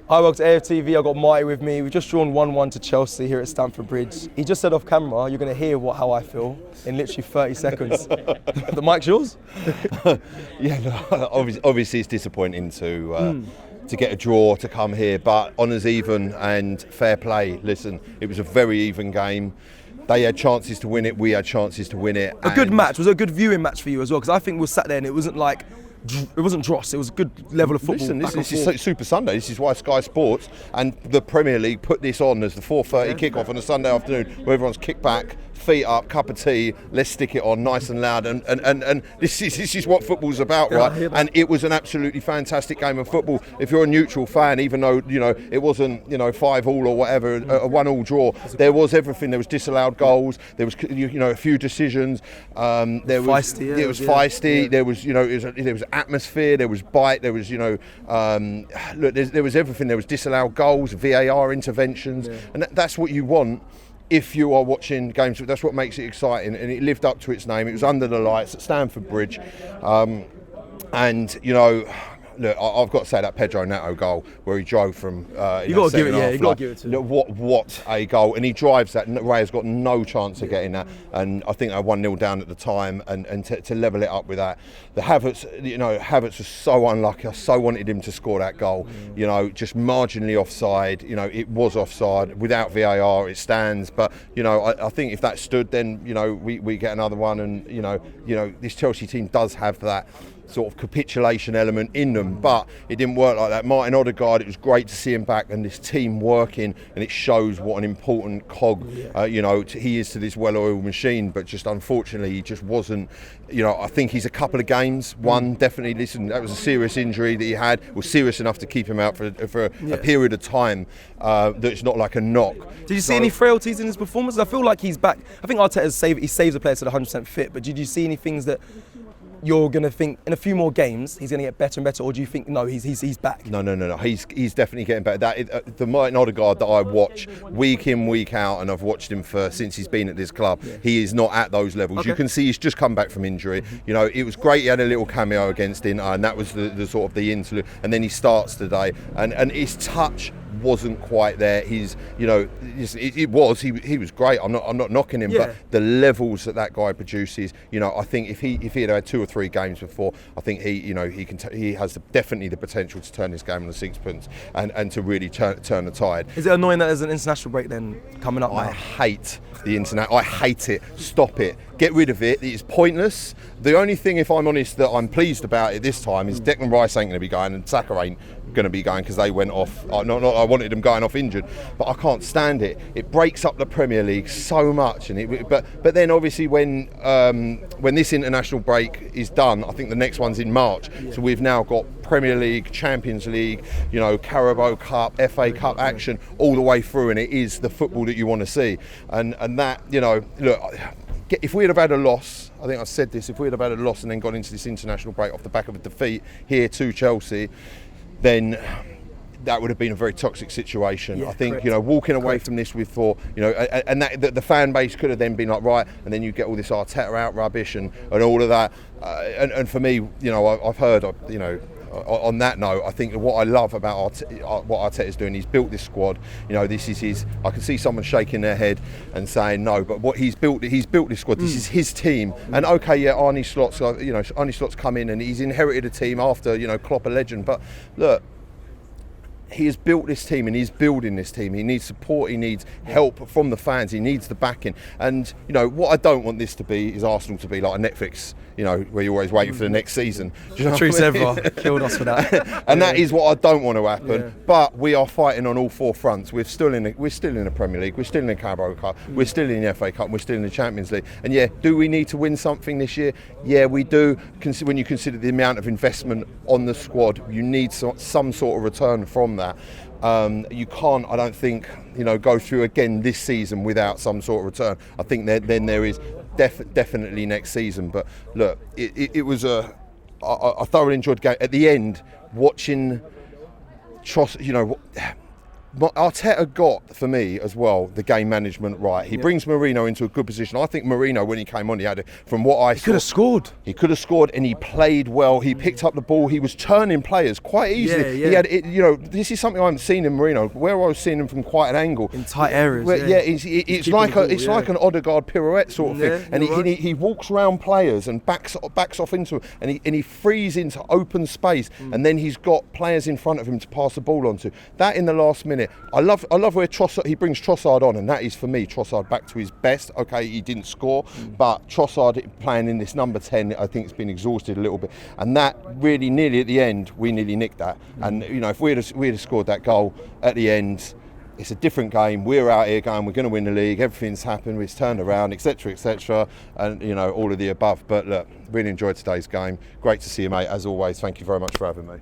I worked at AFTV, I got Marty with me. We've just drawn 1-1 to Chelsea here at Stamford Bridge. He just said off camera, you're going to hear how I feel in literally 30 seconds. The mic's yours? Yeah, no, obviously it's disappointing to get a draw, to come here, but honours even and fair play. Listen, it was a very even game. They had chances to win it, we had chances to win it. A good match. Was it a good viewing match for you as well? Because I think we sat there and it wasn't dross. It was a good level of football. Listen, this is Super Sunday. This is why Sky Sports and the Premier League put this on as the 4:30 kickoff on a Sunday afternoon, where everyone's kicked back, feet up, cup of tea. Let's stick it on nice and loud. And this is what football's about, right? And it was an absolutely fantastic game of football. If you're a neutral fan, even though it wasn't 5-5 or whatever, a 1-1 draw, there was everything. There was disallowed goals. There was a few decisions. There was feisty. It was feisty. Yeah. There was there was atmosphere. There was bite. There was there was everything. There was disallowed goals, VAR interventions, and that's what you want. If you are watching games, that's what makes it exciting, and it lived up to its name. It was under the lights at Stamford Bridge, look, I've got to say that Pedro Neto goal where he drove from. You got to give it, yeah. You got to give it to him. What a goal! And he drives that. Raya's got no chance of getting that. And I think they 1-0 down at the time, and to level it up with that. The Havertz was so unlucky. I so wanted him to score that goal. Just marginally offside. It was offside. Without VAR, it stands. But I think if that stood, then we get another one. And this Chelsea team does have that sort of capitulation element in them, but it didn't work like that. Martin Odegaard, it was great to see him back and this team working, and it shows what an important cog he is to this well-oiled machine. But just unfortunately, he just wasn't. I think he's a couple of games. One definitely. Listen, that was a serious injury that he had. It was serious enough to keep him out for a period of time. That's not like a knock. Did you see any frailties in his performance? I feel like he's back. I think Arteta saves the player to the 100% fit. But did you see any things that you're going to think in a few more games he's going to get better and better, or do you think no, he's back? No. He's definitely getting better. The Martin Odegaard that I watch week in, week out, and I've watched him since he's been at this club. Yeah. He is not at those levels. Okay. You can see he's just come back from injury. It was great. He had a little cameo against Inter, and that was the sort of the interlude. And then he starts today, and his touch wasn't quite there. He was great. I'm not knocking him, but the levels that guy produces, I think if he had 2 or 3 games before, I think he has definitely the potential to turn this game on the sixpence and to really turn the tide. Is it annoying that there's an international break then coming up now? I hate the internet. I hate it. Stop it. Get rid of it. It's pointless. The only thing, if I'm honest, that I'm pleased about it this time is Declan Rice ain't going to be going and Saka ain't going to be going because they went off. I wanted them going off injured, but I can't stand it. It breaks up the Premier League so much, but then obviously when this international break is done, I think the next one's in March. Yeah. So we've now got Premier League, Champions League, Carabao Cup, FA Cup action all the way through, and it is the football that you want to see. And that look. If we'd have had a loss, I think I said this, if we'd have had a loss and then gone into this international break off the back of a defeat here to Chelsea, then that would have been a very toxic situation. I think, walking away from this with and that the fan base could have then been like, right, and then you get all this Arteta out rubbish and all of that. And for me, I've heard, on that note, I think what I love about what Arteta's doing, he's built this squad. This is his. I can see someone shaking their head and saying no, but what he's built this squad. This is his team. And Arne Slot's come in and he's inherited a team after Klopp, a legend. But look, he has built this team and he's building this team. He needs support, he needs help from the fans, he needs the backing. And what I don't want this to be is Arsenal to be like a Netflix, where you're always waiting for the next season. Patrice Evra killed us for that. And that is what I don't want to happen. Yeah. But we are fighting on all 4 fronts. We're still in the Premier League, we're still in the Carabao Cup, we're still in the FA Cup, we're still in the Champions League. And do we need to win something this year? Yeah, we do. When you consider the amount of investment on the squad, you need some sort of return from that. You can't, I don't think, go through again this season without some sort of return. I think then there is definitely next season. But look, it was I thoroughly enjoyed the game. At the end, watching Tross, Arteta got, for me as well, the game management right. He brings Mourinho into a good position. I think Mourinho, when he came on, from what I saw, could have scored. He could have scored, and he played well. He picked up the ball. He was turning players quite easily. Yeah. He had, this is something I haven't seen in Mourinho, where I was seeing him from quite an angle. In tight areas. It's like like an Odegaard pirouette sort of thing. And he walks around players and backs off into it, and he frees into open space, and then he's got players in front of him to pass the ball onto. That in the last minute. I love where he brings Trossard on, and that is for me Trossard back to his best. Okay, he didn't score, but Trossard playing in this number 10, I think it's been exhausted a little bit, and that really nearly at the end we nearly nicked that. And if we'd have scored that goal at the end, it's a different game. We're out here going, we're going to win the league, everything's happened, it's turned around, etc., and all of the above. But look, really enjoyed today's game. Great to see you, mate, as always. Thank you very much for having me.